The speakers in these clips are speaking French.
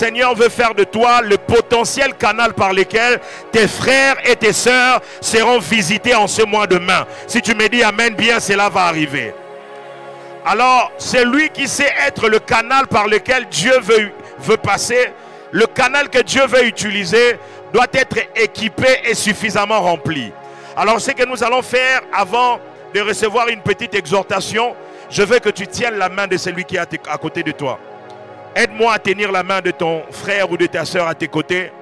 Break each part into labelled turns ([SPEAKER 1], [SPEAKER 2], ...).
[SPEAKER 1] Seigneur veut faire de toi le potentiel canal par lequel tes frères et tes sœurs seront visités en ce mois de mai. Si tu me dis amen, bien cela va arriver. Alors, c'est lui qui sait être le canal par lequel Dieu veut passer. Le canal que Dieu veut utiliser doit être équipé et suffisamment rempli. Alors, ce que nous allons faire avant de recevoir une petite exhortation, je veux que tu tiennes la main de celui qui est à côté de toi. Aide-moi à tenir la main de ton frère ou de ta soeur à tes côtés.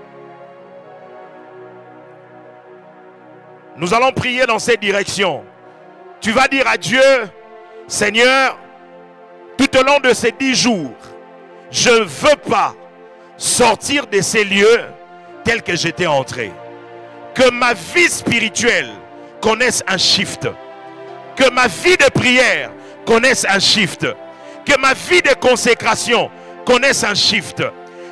[SPEAKER 1] Nous allons prier dans cette direction. Tu vas dire à Dieu, Seigneur, tout au long de ces 10 jours, je ne veux pas sortir de ces lieux tels que j'étais entré. Que ma vie spirituelle connaisse un shift. Que ma vie de prière connaisse un shift. Que ma vie de consécration connaisse un shift.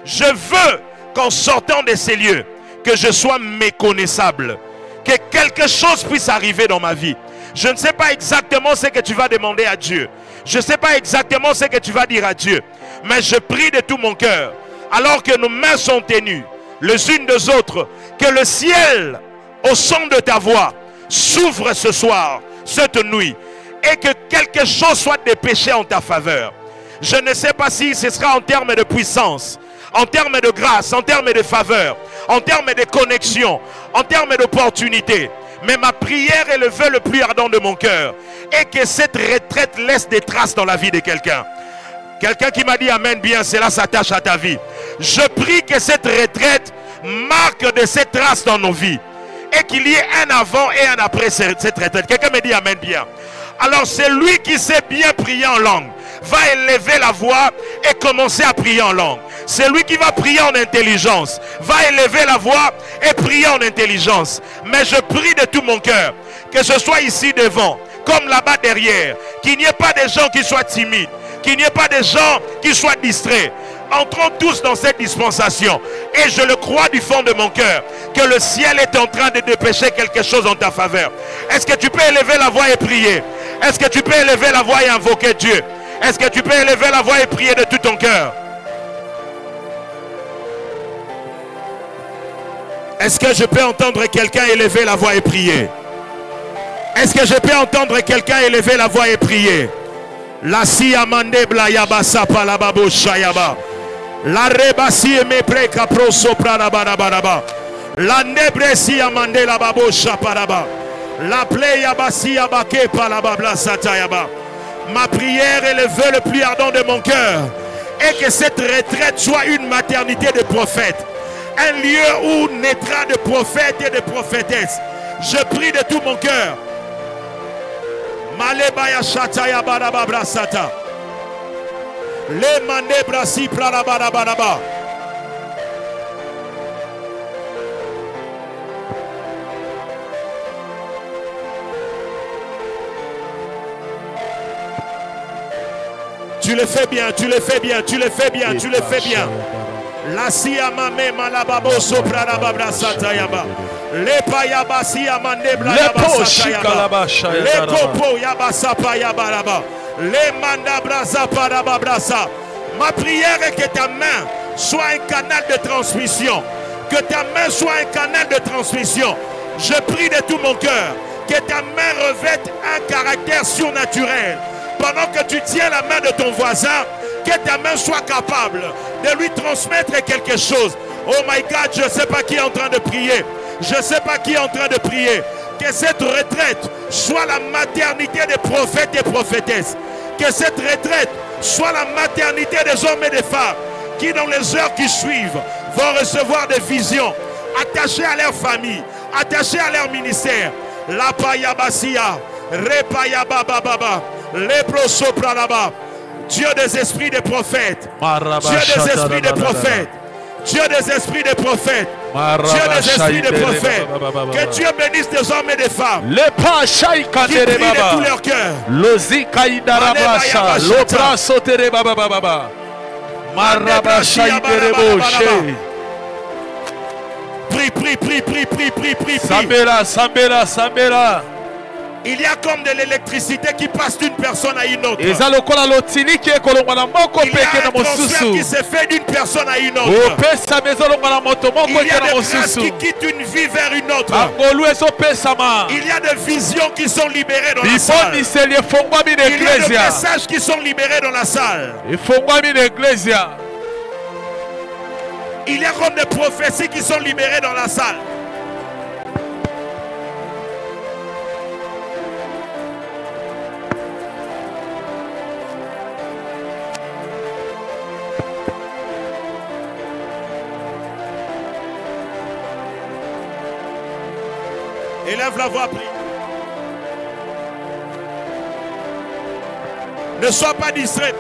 [SPEAKER 1] Je veux qu'en sortant de ces lieux, que je sois méconnaissable. Que quelque chose puisse arriver dans ma vie. Je ne sais pas exactement ce que tu vas demander à Dieu. Je ne sais pas exactement ce que tu vas dire à Dieu. Mais je prie de tout mon cœur, alors que nos mains sont tenues les unes des autres, que le ciel, au son de ta voix, s'ouvre ce soir, cette nuit, et que quelque chose soit dépêché en ta faveur. Je ne sais pas si ce sera en termes de puissance, en termes de grâce, en termes de faveur, en termes de connexion, en termes d'opportunité. Mais ma prière est le vœu le plus ardent de mon cœur. Et que cette retraite laisse des traces dans la vie de quelqu'un. Quelqu'un qui m'a dit amen bien, cela s'attache à ta vie. Je prie que cette retraite marque de ces traces dans nos vies. Et qu'il y ait un avant et un après cette retraite. Quelqu'un me dit amen bien. Alors c'est lui qui sait bien prier en langue va élever la voix et commencer à prier en langue. C'est lui qui va prier en intelligence, va élever la voix et prier en intelligence. Mais je prie de tout mon cœur, que ce soit ici devant, comme là-bas derrière, qu'il n'y ait pas de gens qui soient timides, qu'il n'y ait pas de gens qui soient distraits. Entrons tous dans cette dispensation. Et je le crois du fond de mon cœur, que le ciel est en train de dépêcher quelque chose en ta faveur. Est-ce que tu peux élever la voix et prier? Est-ce que tu peux élever la voix et invoquer Dieu? Est-ce que tu peux élever la voix et prier de tout ton cœur? Est-ce que je peux entendre quelqu'un élever la voix et prier? Est-ce que je peux entendre quelqu'un élever la voix et prier? La siya mandebla yaba sapa la babo shayaba. La rebasi me preka proso pradabaraba. La nebre siya mandela babo shaparaba. La ple yaba siya bake palababla satayaba. Ma prière est le vœu le plus ardent de mon cœur. Et que cette retraite soit une maternité de prophètes. Un lieu où naîtra de prophètes et de prophétesses. Je prie de tout mon cœur. Malebaya shataya barababra sata. Le mande brasi prarabaraba. Tu le fais bien, tu le fais bien, tu le fais bien, tu le fais bien. La siamame malababo soprarababra satayaba. Le payaba siamande blababa satayaba. Le kopo yaba sapayaba raba. Le mandabra zaparababrasa. Ma prière est que ta main soit un canal de transmission. Que ta main soit un canal de transmission. Je prie de tout mon cœur que ta main revête un caractère surnaturel. Pendant que tu tiens la main de ton voisin, que ta main soit capable de lui transmettre quelque chose. Oh my God, je ne sais pas qui est en train de prier. Je ne sais pas qui est en train de prier. Que cette retraite soit la maternité des prophètes et prophétesses. Que cette retraite soit la maternité des hommes et des femmes qui dans les heures qui suivent vont recevoir des visions attachées à leur famille, attachées à leur ministère. La payabasia, repayabababa. Dieu des esprits des prophètes, Dieu des esprits des prophètes, Dieu des esprits des prophètes, Dieu des esprits des prophètes, que Dieu bénisse des hommes et des femmes qui prient de tout leur cœur. Prie. Il y a comme de l'électricité qui passe d'une personne à une autre. Il y a un transfert qui se fait d'une personne à une autre. Il y a des grâces qui quittent une vie vers une autre. Il y a des visions qui sont libérées dans la salle. Il y a des messages qui sont libérés dans la salle. Il y a comme des prophéties qui sont libérées dans la salle. Élève la voix, prie. Ne sois pas distrait.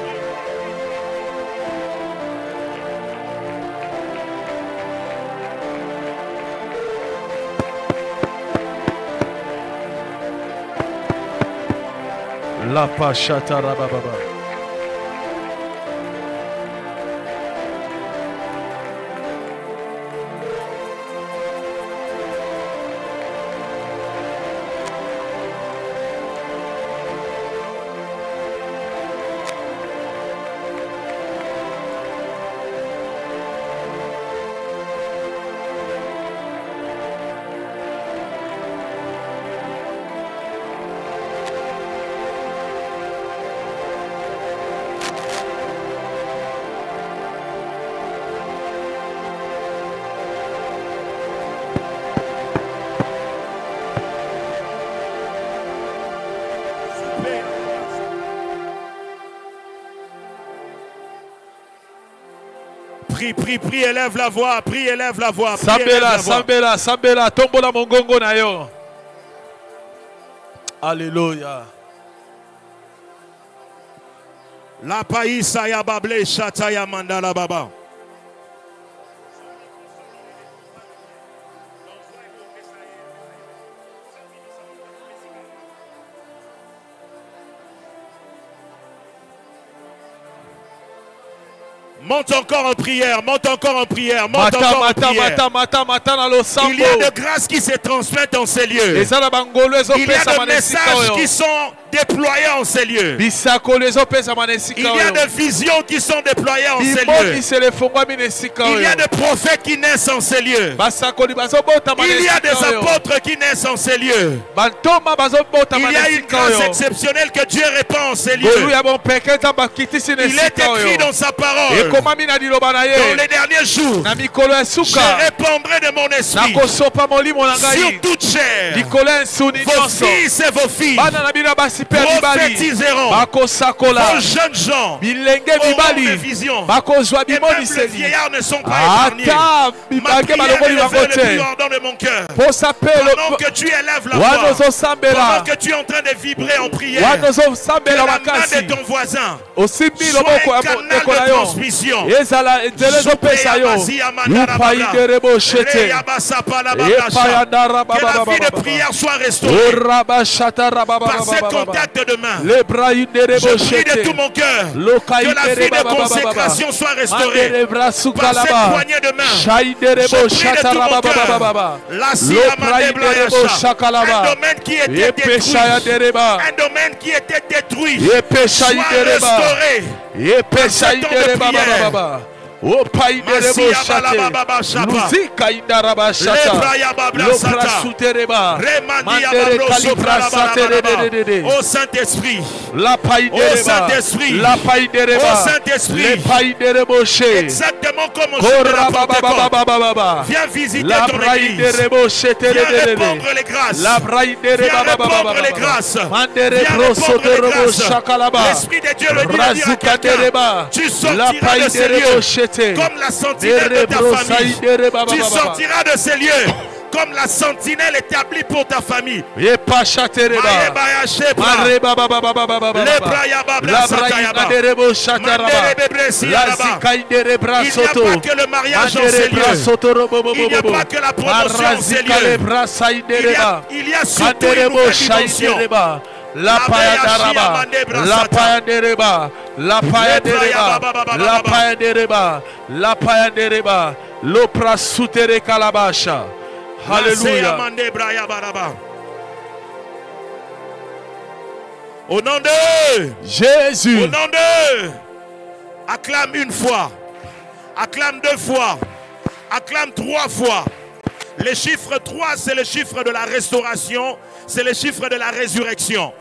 [SPEAKER 2] La pachata rabababa.
[SPEAKER 1] Prie, élève la voix, prie, élève la voix.
[SPEAKER 2] Sambela, tombola mongongo na yo. Alléluia.
[SPEAKER 1] La païsa ya bable chata ya mandala baba. Monte encore en prière, monte encore en prière, monte encore en prière. Il y a de grâces qui se transmettent en ces lieux. Il y a de messages qui sont déployés en ces lieux. Il y a de visions qui sont déployées en ces lieux. Il y a des prophètes qui naissent en ces lieux. Il y a des apôtres qui naissent en ces lieux. Il y a une grâce exceptionnelle que Dieu répand en ces lieux. Il est écrit dans sa parole. Dans les derniers jours, je répandrai de mon esprit sur toute chair. Vos fils et vos filles prophétiseront. Vos jeunes gens auront des visions. Et même les vieillards ne sont pas épargnés. Ma prière est levée le plus ardent de mon cœur. Pendant que tu élèves la voix, pendant que tu es en train de vibrer en prière, que la main de ton voisin soit un canal de transmission. Que la vie de prière soit restaurée par ces contacts de main. Je prie de tout mon cœur que la vie de consécration soit restaurée par cette poignée de main. Je prie de tout mon cœur. Un domaine qui était détruit, un domaine qui était détruit soit restauré. Par ce temps de prière.
[SPEAKER 2] O pai derebo shate Luzika indaraba shata Lopra sutereba Mandere kalibra saterede
[SPEAKER 1] Ô Saint-Esprit,
[SPEAKER 2] La pai dereba La pai dereba Le pai derebo she
[SPEAKER 1] exactement comme on se la Pentecôte. Viens visiter ton église. Viens répandre les grâces. Viens répandre les grâces. Viens répandre les grâces. L'Esprit de Dieu le dit à quelqu'un. Tu sortiras de ces lieux comme la sentinelle de ta famille. Tu sortiras de ces lieux comme la sentinelle établie pour ta famille. Il y a pas que le mariage en ces lieux. Il n'y a pas que la promotion en ces lieux. Il y a surtout une nouvelle dimension.
[SPEAKER 2] La paya daraba, la paya dereba, la paya dereba, la paya dereba, la paya dereba, l'opra sutere kalabasha. Alléluia.
[SPEAKER 1] Au nom de
[SPEAKER 2] Jésus.
[SPEAKER 1] Au nom de. Acclame une fois. Acclame 2 fois. Acclame 3 fois. Le chiffre 3, c'est le chiffre de la restauration. C'est le chiffre de la résurrection.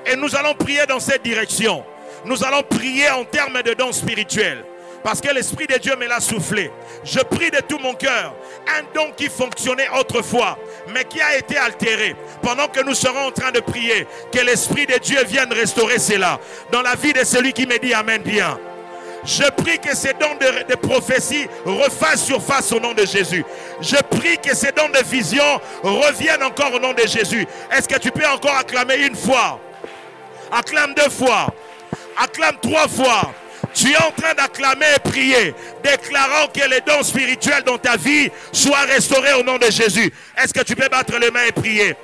[SPEAKER 1] Et nous allons prier dans cette direction. Nous allons prier en termes de dons spirituels. Parce que l'Esprit de Dieu me l'a soufflé. Je prie de tout mon cœur. Un don qui fonctionnait autrefois, mais qui a été altéré. Pendant que nous serons en train de prier, que l'Esprit de Dieu vienne restaurer cela. Dans la vie de celui qui me dit Amen bien. Je prie que ces dons de prophétie refassent surface au nom de Jésus. Je prie que ces dons de vision reviennent encore au nom de Jésus. Est-ce que tu peux encore acclamer une fois? Acclame 2 fois. Acclame 3 fois. Tu es en train d'acclamer et prier, déclarant que les dons spirituels dans ta vie soient restaurés au nom de Jésus. Est-ce que tu peux battre les mains et prier?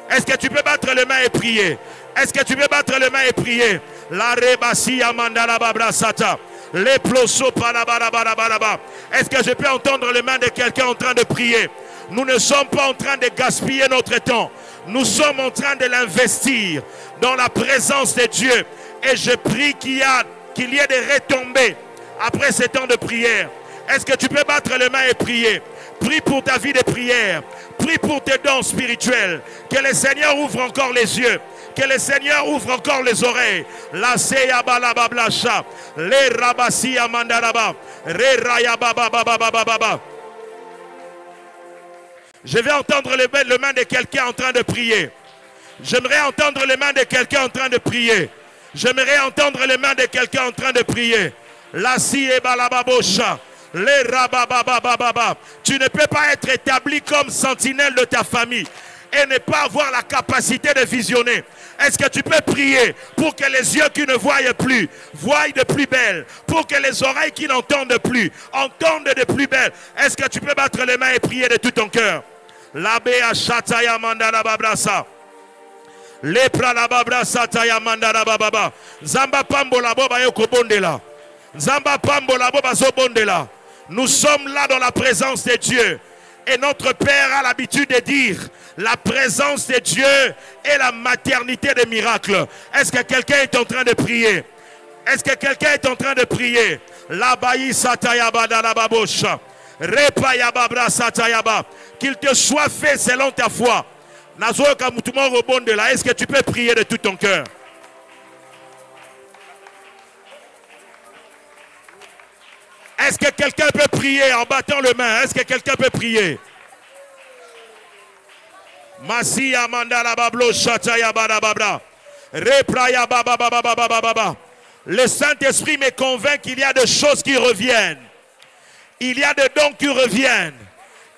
[SPEAKER 1] Est-ce que tu peux battre les mains et prier? Est-ce que tu peux battre les mains et prier? La rebasi amandala babrasata. Les ploso panabarabaraba. Est-ce que je peux entendre les mains de quelqu'un en train de prier? Nous ne sommes pas en train de gaspiller notre temps. Nous sommes en train de l'investir dans la présence de Dieu. Et je prie qu'il y ait des retombées après ces temps de prière. Est-ce que tu peux battre les mains et prier? Prie pour ta vie de prière. Prie pour tes dons spirituels. Que le Seigneur ouvre encore les yeux. Que le Seigneur ouvre encore les oreilles. La seya balabablasha. Les rabasi amandaraba. Re raya babababababa. Je vais entendre les mains de quelqu'un en train de prier. J'aimerais entendre les mains de quelqu'un en train de prier. J'aimerais entendre les mains de quelqu'un en train de prier. La siye balababosha. Les rabababababa. Tu ne peux pas être établi comme sentinelle de ta famille et ne pas avoir la capacité de visionner. Est-ce que tu peux prier pour que les yeux qui ne voient plus voient de plus belle, pour que les oreilles qui n'entendent plus entendent de plus belle? Est-ce que tu peux battre les mains et prier de tout ton cœur? L'abbé Achataya Mandala Babrasa. Lepra la Babrasa Taya Mandala Bababa. Zamba Pambola Boba Yoko Bondela. Zamba Pambola Boba Zobondela. Nous sommes là dans la présence de Dieu. Et notre Père a l'habitude de dire, la présence de Dieu est la maternité des miracles. Est-ce que quelqu'un est en train de prier? Est-ce que quelqu'un est en train de prier? La baï satayaba dans la babosha. Repayababra satayaba. Qu'il te soit fait selon ta foi. Nazoka mutumo rebonde là. Est-ce que tu peux prier de tout ton cœur? Est-ce que quelqu'un peut prier en battant les mains? Est-ce que quelqu'un peut prier? Masiya mandala bablo shataya badababra. Repraya bababababababa. Le Saint-Esprit me convainc qu'il y a des choses qui reviennent. Il y a des dons qui reviennent.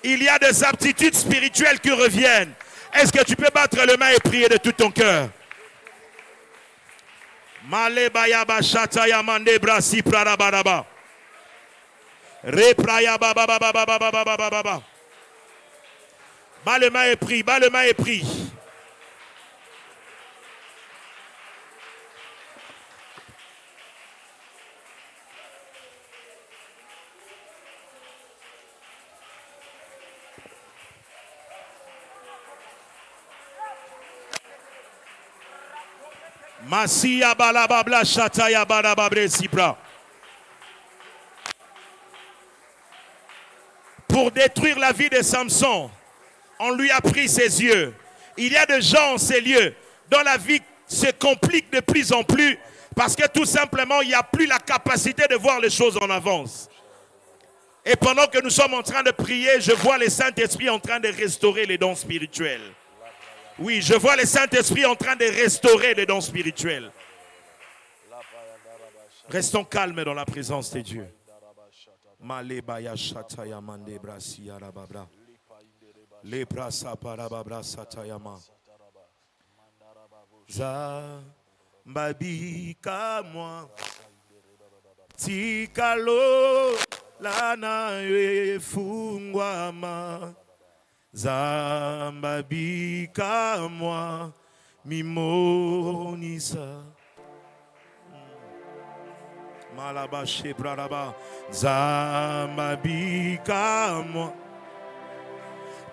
[SPEAKER 1] Il y a des aptitudes spirituelles qui reviennent. Est-ce que tu peux battre les mains et prier de tout ton cœur? Malebaya bashataya mande brasi prarabadaba. Repraya babababababababa. Bas les mains et prie, bas les mains et prie. Masiya balababla shataya balababre sibra. Pour détruire la vie de Samson, on lui a pris ses yeux. Il y a des gens en ces lieux dont la vie se complique de plus en plus parce que tout simplement, il n'y a plus la capacité de voir les choses en avance. Et pendant que nous sommes en train de prier, je vois le Saint-Esprit en train de restaurer les dons spirituels. Oui, je vois le Saint-Esprit en train de restaurer les dons spirituels. Restons calmes dans la présence de Dieu. Malebaya shataya mande brasi arababra. Le brasa parababra satayama. Zambabi kamwa. Tikalo lana efungwama. Zambabi kamwa mimonisa. Malabashe braraba. Zamabika mo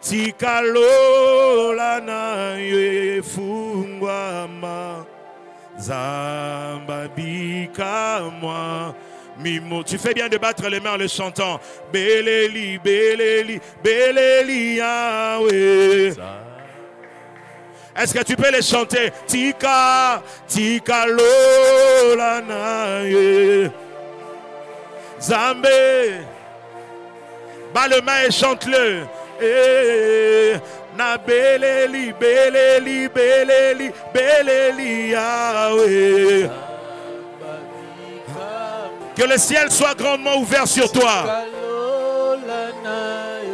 [SPEAKER 1] tikalo lana yefungwa ma Zambabika moi. Mimo. Tu fais bien de battre les mains en le chantant. Beleli, Beleli, Beleli, Yahweh. Est-ce que tu peux les chanter? Tika, Tika Lola Naye. Zambé. Bas le main et chante-le. Na Beleli, Beleli, Beleli, Beleli, Yahweh. Que le ciel soit grandement ouvert sur toi.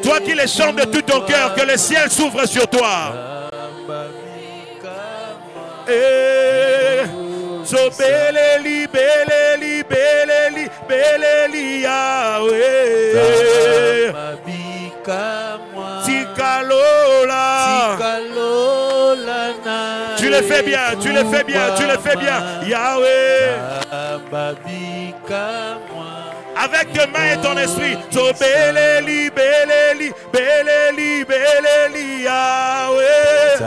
[SPEAKER 1] Toi qui les chantes de tout ton cœur, que le ciel s'ouvre sur toi. So Beleli, Beleli, Beleli, Beleli, Yahweh. Tikalola. Tu le fais bien, tu le fais bien, tu le fais bien. Yahweh. Avec tes mains et ton esprit. So Beleli, Beleli, Beleli, Beleli, Yahweh.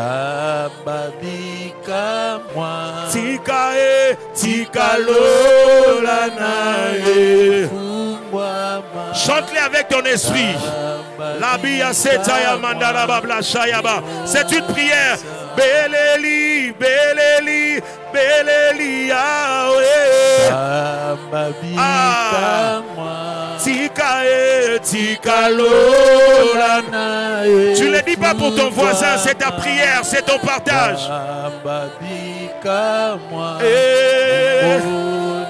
[SPEAKER 1] Tikae, Tikalola Nae. Chante-les avec ton esprit. C'est une prière. Beleli, Beleli, Beleli, Yahweh. Tikae, Tikalola. Tu ne le dis pas pour ton voisin, c'est ta prière, c'est ton partage.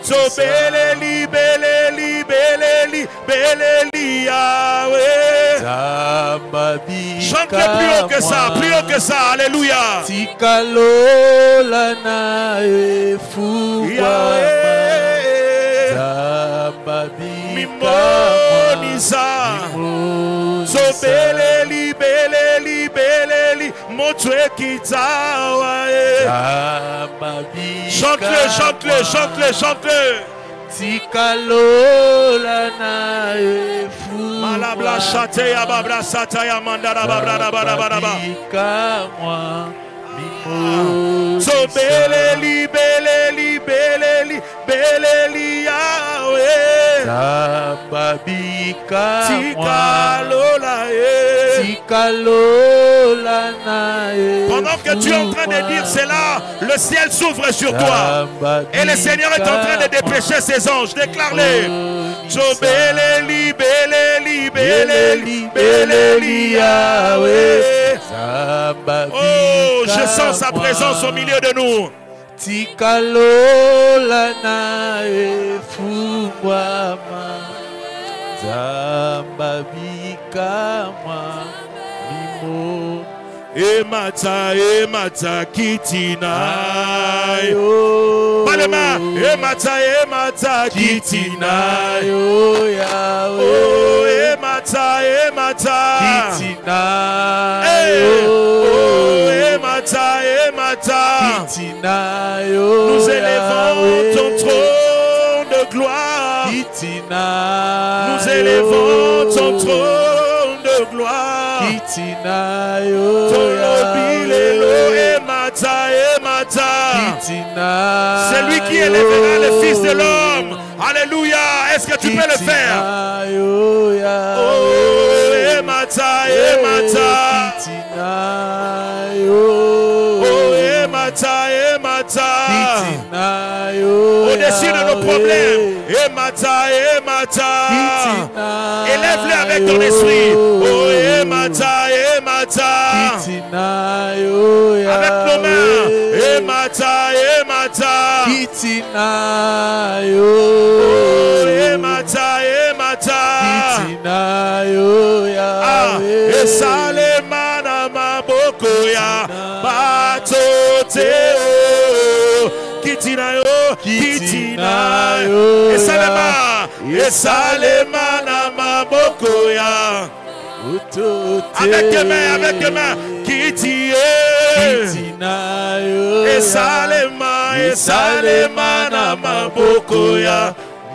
[SPEAKER 1] So Beleli, Beleli, Beleli, Beleli, Yahweh. Chante-le plus haut que ça, plus haut que ça, alléluia.
[SPEAKER 2] Tikalola Nae
[SPEAKER 1] Mimonisa. So Beleli, Beleli, Beleli, Motwe Kitawa. Chante-le, chante-le, chante-le, chante-le.
[SPEAKER 2] Tikalola Nae
[SPEAKER 1] Malabla Chateya Babra Sataya Mandara Babra Babra. So Beleli, Beleli, Beleli, Beleli, Yahweh.
[SPEAKER 2] Tikalola Nae.
[SPEAKER 1] Pendant que tu es en train de dire cela, le ciel s'ouvre sur toi. Et le Seigneur est en train de dépêcher ses anges. Déclare-les. So Beleli, Beleli, Beleli, Beleli, Yahweh. Oh, je sens sa présence au milieu de nous.
[SPEAKER 2] Tikalola Nae Fungwama Zambabika Mimo
[SPEAKER 1] Emata Kitinai. Palema Emata Kitinai.
[SPEAKER 2] Oh
[SPEAKER 1] Emata
[SPEAKER 2] Kitinai.
[SPEAKER 1] Oh Emata
[SPEAKER 2] Kitinai.
[SPEAKER 1] Nous élevons ton trône de gloire. Nous élevons ton trône de gloire. C'est lui qui élèvera le Fils de l'homme. Alléluia. Est-ce que tu peux le faire? Oh, Emata. Oh, Emata. Au-dessus de nos problèmes. Emata. Élève-le avec ton esprit. Oh, Emata. Avec nos mains. Emata. Oh, Emata. Et Salemana Mabokoya Batoteo Kitinayo. Et Salemana Mabokoya. Avec tes mains, Kiti. Et Salemana Mabokoya.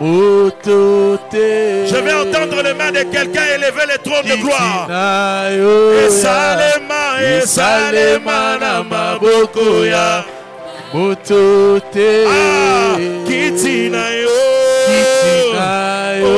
[SPEAKER 1] Je vais entendre les mains de quelqu'un élever le trône de gloire. Et Salema Namabokoya.
[SPEAKER 2] Motote.
[SPEAKER 1] Kitina yo.
[SPEAKER 2] Kitina yo.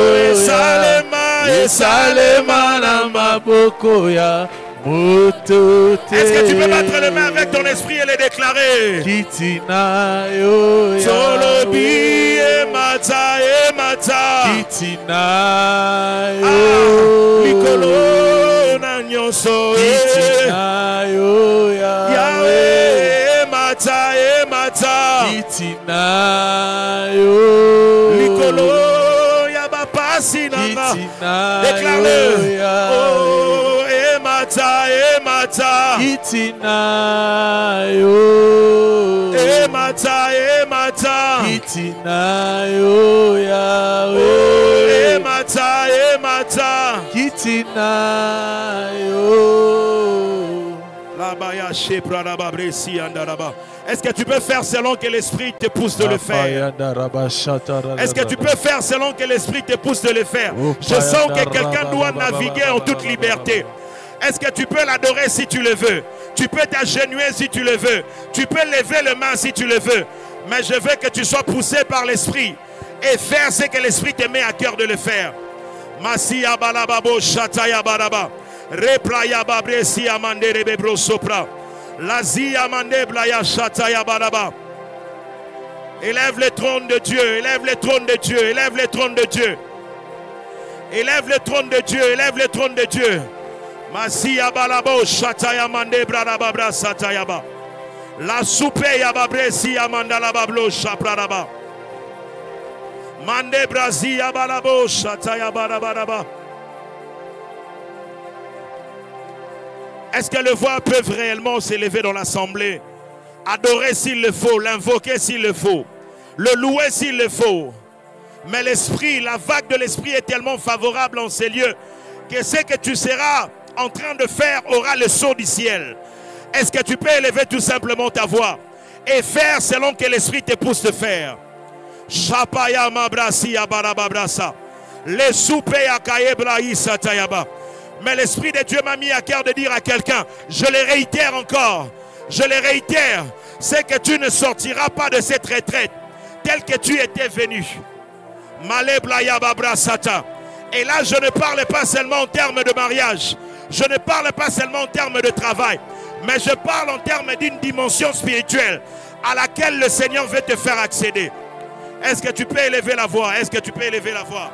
[SPEAKER 2] Esalema na maboko ya.
[SPEAKER 1] Est-ce que tu peux battre les mains avec ton esprit et les déclarer?
[SPEAKER 2] Kitina yo.
[SPEAKER 1] Solobi emata emata.
[SPEAKER 2] Kitina yo.
[SPEAKER 1] Mikolo na nyonso.
[SPEAKER 2] Kitina yo
[SPEAKER 1] Yahweh emata emata.
[SPEAKER 2] Kitina yo.
[SPEAKER 1] Mikolo ya bapasi nanga. Déclare-le. Oh emata emata.
[SPEAKER 2] Kitina yo.
[SPEAKER 1] Emata emata.
[SPEAKER 2] Kitina yo Yahweh.
[SPEAKER 1] Oh emata emata.
[SPEAKER 2] Kitina yo.
[SPEAKER 1] Est-ce que tu peux faire selon que l'esprit te pousse de le faire? Est-ce que tu peux faire selon que l'esprit te pousse de le faire? Je sens que quelqu'un doit naviguer en toute liberté. Est-ce que tu peux l'adorer si tu le veux? Tu peux t'agenouiller si tu le veux. Tu peux lever les mains si tu le veux. Mais je veux que tu sois poussé par l'esprit et faire ce que l'esprit te met à cœur de le faire. Masia balababo shataya baraba. Repraya babresi amande rebebro sopra. Lazi amande blaya shataya baraba. Élève le trône de Dieu, élève le trône de Dieu, élève le trône de Dieu. Élève le trône de Dieu, élève le trône de Dieu. Masia balabo shataya mande bradababra satayaba. La soupe yababresi amanda la bablo shapradaba. Mande brasi yabalabo shataya barababa. Est-ce que le voix peut réellement s'élever dans l'assemblée? Adorer s'il le faut, l'invoquer s'il le faut, le louer s'il le faut. Mais l'esprit, la vague de l'esprit est tellement favorable en ces lieux que ce que tu seras en train de faire aura le sceau du ciel. Est-ce que tu peux élever tout simplement ta voix et faire selon que l'esprit te pousse de faire? Shapaya mabrasi ya barababrasa. Le soupe ya kayebrahi satayaba. Mais l'Esprit de Dieu m'a mis à cœur de dire à quelqu'un, je le réitère encore, je le réitère, c'est que tu ne sortiras pas de cette retraite tel que tu étais venu. Et là, je ne parle pas seulement en termes de mariage, je ne parle pas seulement en termes de travail, mais je parle en termes d'une dimension spirituelle à laquelle le Seigneur veut te faire accéder. Est-ce que tu peux élever la voix? Est-ce que tu peux élever la voix?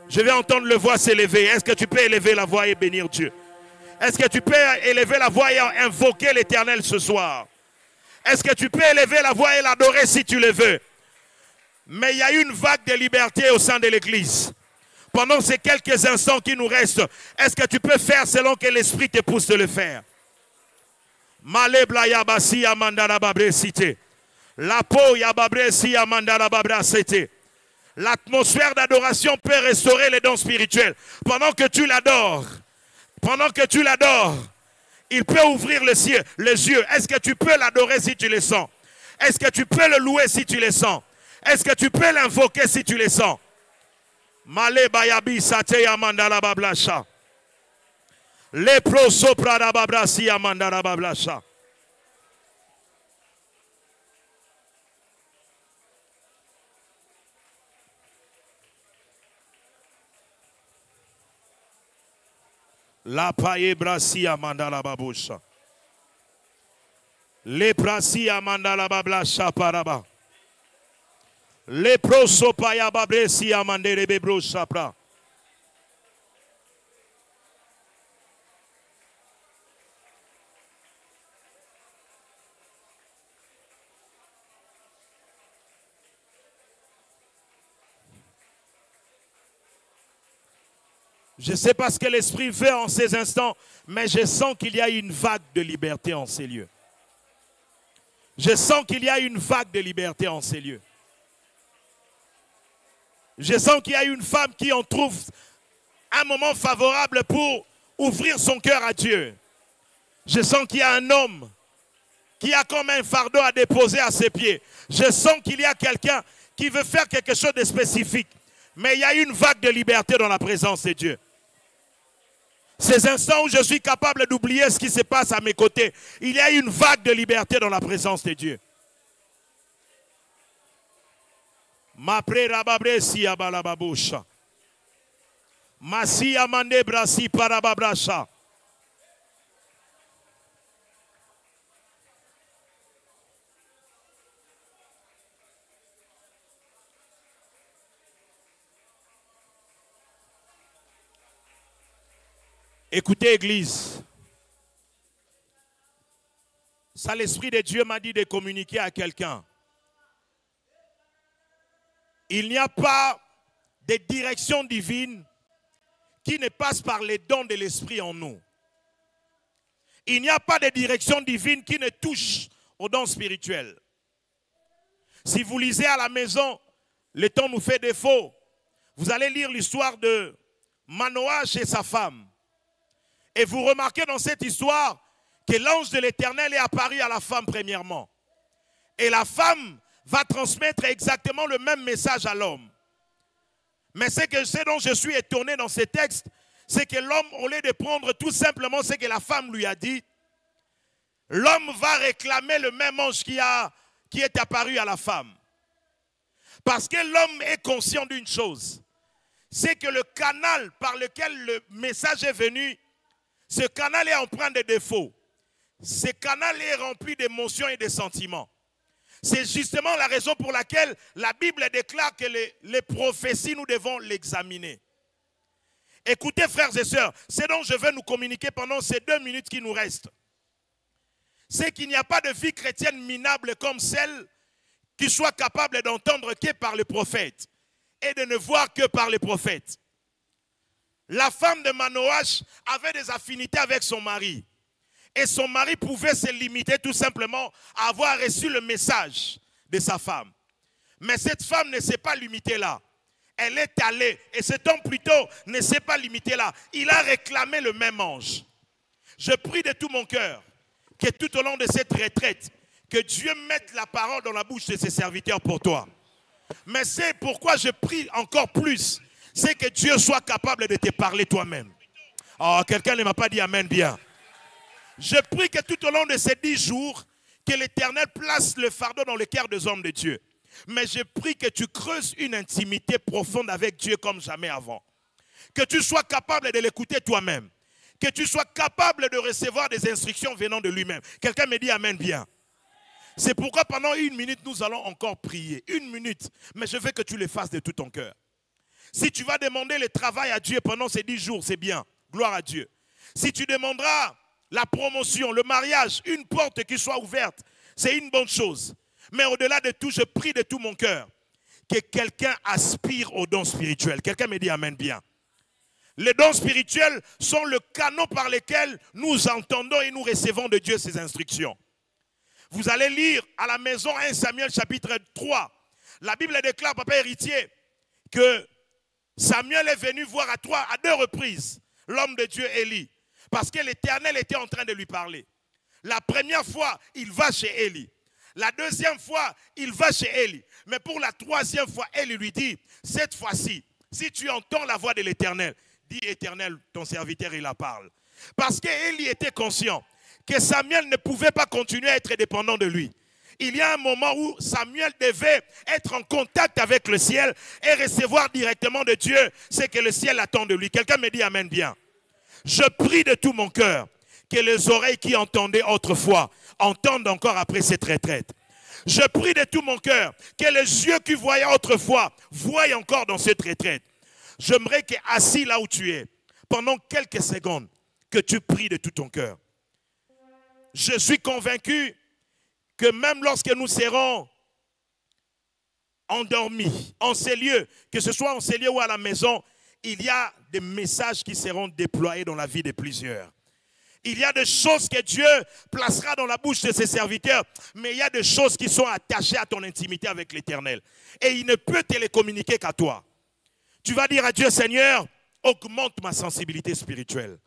[SPEAKER 1] Je vais entendre le voix s'élever. Est-ce que tu peux élever la voix et bénir Dieu? Est-ce que tu peux élever la voix et invoquer l'Éternel ce soir? Est-ce que tu peux élever la voix et l'adorer si tu le veux? Mais il y a une vague de liberté au sein de l'Église. Pendant ces quelques instants qui nous restent, est-ce que tu peux faire selon que l'Esprit te pousse de le faire? Malebla yabasi amandara babre cité. La peau yababre si amandara babra cité. L'atmosphère d'adoration peut restaurer les dons spirituels. Pendant que tu l'adores, il peut ouvrir les yeux. Est-ce que tu peux l'adorer si tu le sens? Est-ce que tu peux le louer si tu le sens? Est-ce que tu peux l'invoquer si tu le sens? Male bayabi sateya mandala bablasha. Le pro sopra da babrasi amandala bablasha. La paye brasi amandala babusha. Le brasi amandala bablasha paraba. Le proso paya babresi amandere bebro sapra. Je ne sais pas ce que l'Esprit fait en ces instants, mais je sens qu'il y a une vague de liberté en ces lieux. Je sens qu'il y a une vague de liberté en ces lieux. Je sens qu'il y a une femme qui en trouve un moment favorable pour ouvrir son cœur à Dieu. Je sens qu'il y a un homme qui a comme un fardeau à déposer à ses pieds. Je sens qu'il y a quelqu'un qui veut faire quelque chose de spécifique. Mais il y a une vague de liberté dans la présence de Dieu. Ces instants où je suis capable d'oublier ce qui se passe à mes côtés. Il y a une vague de liberté dans la présence de Dieu. Mapre rababre si abalababosha. Masi amande brasi parababrasha. Écoutez, Église. Ça, l'Esprit de Dieu m'a dit de communiquer à quelqu'un. Il n'y a pas de direction divine qui ne passe par les dons de l'Esprit en nous. Il n'y a pas de direction divine qui ne touche aux dons spirituels. Si vous lisez à la maison, le temps nous fait défaut. Vous allez lire l'histoire de Manoah et sa femme. Et vous remarquez dans cette histoire que l'ange de l'Éternel est apparu à la femme premièrement. Et la femme va transmettre exactement le même message à l'homme. Mais ce dont je suis étonné dans ce texte, c'est que l'homme, au lieu de prendre tout simplement ce que la femme lui a dit, l'homme va réclamer le même ange qui est apparu à la femme. Parce que l'homme est conscient d'une chose, c'est que le canal par lequel le message est venu, ce canal est empreint de défauts. Ce canal est rempli d'émotions et de sentiments. C'est justement la raison pour laquelle la Bible déclare que les prophéties, nous devons l'examiner. Écoutez, frères et sœurs, c'est dont je veux nous communiquer pendant ces 2 minutes qui nous restent. C'est qu'il n'y a pas de vie chrétienne minable comme celle qui soit capable d'entendre que par les prophètes et de ne voir que par les prophètes. La femme de Manoach avait des affinités avec son mari. Et son mari pouvait se limiter tout simplement à avoir reçu le message de sa femme. Mais cette femme ne s'est pas limitée là. Elle est allée. Et cet homme plutôt ne s'est pas limité là. Il a réclamé le même ange. Je prie de tout mon cœur que tout au long de cette retraite, que Dieu mette la parole dans la bouche de ses serviteurs pour toi. Mais c'est pourquoi je prie encore plus. C'est que Dieu soit capable de te parler toi-même. Oh, quelqu'un ne m'a pas dit amen bien. Je prie que tout au long de ces 10 jours, que l'Éternel place le fardeau dans le cœur des hommes de Dieu. Mais je prie que tu creuses une intimité profonde avec Dieu comme jamais avant. Que tu sois capable de l'écouter toi-même. Que tu sois capable de recevoir des instructions venant de lui-même. Quelqu'un me dit amen bien. C'est pourquoi pendant 1 minute, nous allons encore prier. 1 minute. Mais je veux que tu le fasses de tout ton cœur. Si tu vas demander le travail à Dieu pendant ces 10 jours, c'est bien. Gloire à Dieu. Si tu demanderas la promotion, le mariage, une porte qui soit ouverte, c'est une bonne chose. Mais au-delà de tout, je prie de tout mon cœur que quelqu'un aspire aux dons spirituels. Quelqu'un me dit amen bien. Les dons spirituels sont le canal par lequel nous entendons et nous recevons de Dieu ses instructions. Vous allez lire à la maison 1 Samuel chapitre 3. La Bible déclare, papa héritier, que Samuel est venu voir à 2 reprises l'homme de Dieu Élie. Parce que l'Éternel était en train de lui parler. La première fois, il va chez Élie. La deuxième fois, il va chez Élie. Mais pour la 3e fois, Élie lui dit, cette fois-ci, si tu entends la voix de l'Éternel, dis Éternel, ton serviteur, il la parle. Parce qu'Élie était conscient que Samuel ne pouvait pas continuer à être dépendant de lui. Il y a un moment où Samuel devait être en contact avec le ciel et recevoir directement de Dieu ce que le ciel attend de lui. Quelqu'un me dit amen bien. Je prie de tout mon cœur que les oreilles qui entendaient autrefois entendent encore après cette retraite. Je prie de tout mon cœur que les yeux qui voyaient autrefois voient encore dans cette retraite. J'aimerais que assis là où tu es, pendant quelques secondes, que tu pries de tout ton cœur. Je suis convaincu que même lorsque nous serons endormis en ces lieux, que ce soit en ces lieux ou à la maison, il y a des messages qui seront déployés dans la vie de plusieurs. Il y a des choses que Dieu placera dans la bouche de ses serviteurs, mais il y a des choses qui sont attachées à ton intimité avec l'Éternel. Et il ne peut te les communiquer qu'à toi. Tu vas dire à Dieu, Seigneur, augmente ma sensibilité spirituelle.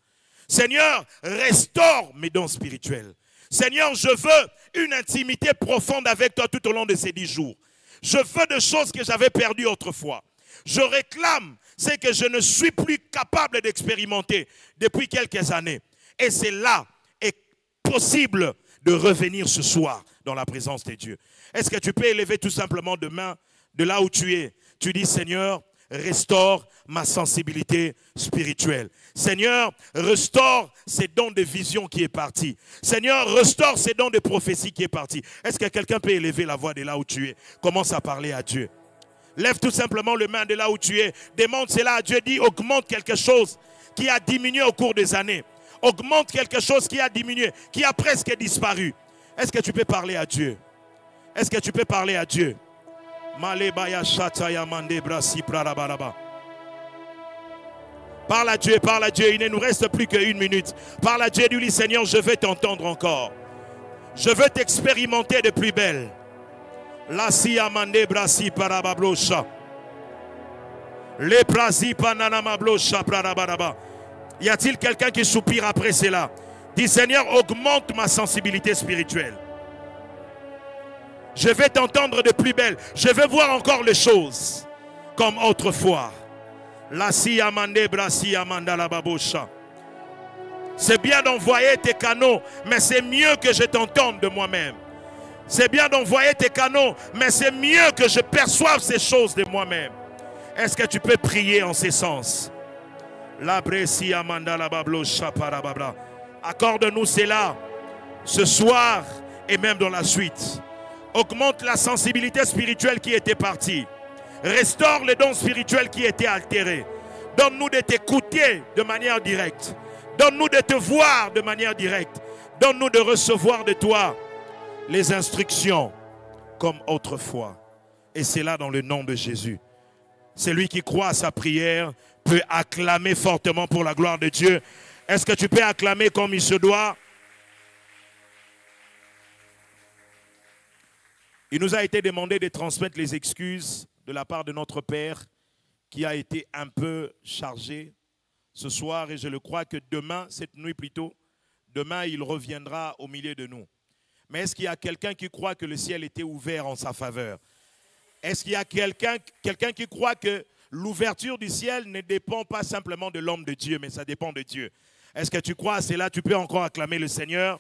[SPEAKER 1] Seigneur, restaure mes dons spirituels. Seigneur, je veux une intimité profonde avec toi tout au long de ces 10 jours. Je veux des choses que j'avais perdues autrefois. Je réclame ce que je ne suis plus capable d'expérimenter depuis quelques années. Et c'est là, est possible de revenir ce soir dans la présence de Dieu. Est-ce que tu peux élever tout simplement demain de là où tu es? Tu dis, Seigneur, restaure ma sensibilité spirituelle. Seigneur, restaure ces dons de vision qui est parti. Seigneur, restaure ces dons de prophétie qui est parti. Est-ce que quelqu'un peut élever la voix de là où tu es? Commence à parler à Dieu. Lève tout simplement le main de là où tu es. Demande cela à Dieu. Dis, augmente quelque chose qui a diminué au cours des années. Augmente quelque chose qui a diminué, qui a presque disparu. Est-ce que tu peux parler à Dieu? Est-ce que tu peux parler à Dieu? Parle à Dieu, parle à Dieu. Il ne nous reste plus qu'une minute. Parle à Dieu, dis-lui, Seigneur, je veux t'entendre encore. Je veux t'expérimenter de plus belle. La si amande brasi parabablosha. Le brasi pananamablosha parabaraba. Y a-t-il quelqu'un qui soupire après cela? Dis, Seigneur, augmente ma sensibilité spirituelle. Je vais t'entendre de plus belle. Je veux voir encore les choses comme autrefois. La si amande brasi amanda la babosha. C'est bien d'envoyer tes canaux, mais c'est mieux que je t'entende de moi-même. C'est bien d'envoyer tes canaux, mais c'est mieux que je perçoive ces choses de moi-même. Est-ce que tu peux prier en ces sens? Accorde-nous cela ce soir et même dans la suite. Augmente la sensibilité spirituelle qui était partie. Restaure les dons spirituels qui étaient altérés. Donne-nous de t'écouter de manière directe. Donne-nous de te voir de manière directe. Donne-nous de recevoir de toi les instructions comme autrefois. Et c'est là dans le nom de Jésus. Celui qui croit à sa prière peut acclamer fortement pour la gloire de Dieu. Est-ce que tu peux acclamer comme il se doit? Il nous a été demandé de transmettre les excuses de la part de notre Père qui a été un peu chargé ce soir et je le crois que demain, cette nuit plutôt, demain il reviendra au milieu de nous. Mais est-ce qu'il y a quelqu'un qui croit que le ciel était ouvert en sa faveur? Est-ce qu'il y a quelqu'un qui croit que l'ouverture du ciel ne dépend pas simplement de l'homme de Dieu, mais ça dépend de Dieu? Est-ce que tu crois à cela? Tu peux encore acclamer le Seigneur.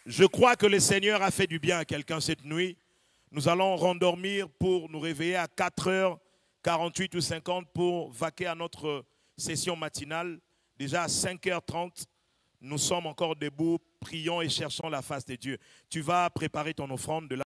[SPEAKER 1] Je crois que le Seigneur a fait du bien à quelqu'un cette nuit. Nous allons rendormir pour nous réveiller à 4h48 ou 50 pour vaquer à notre session matinale. Déjà à 5h30, nous sommes encore debout, prions et cherchons la face de Dieu. Tu vas préparer ton offrande de la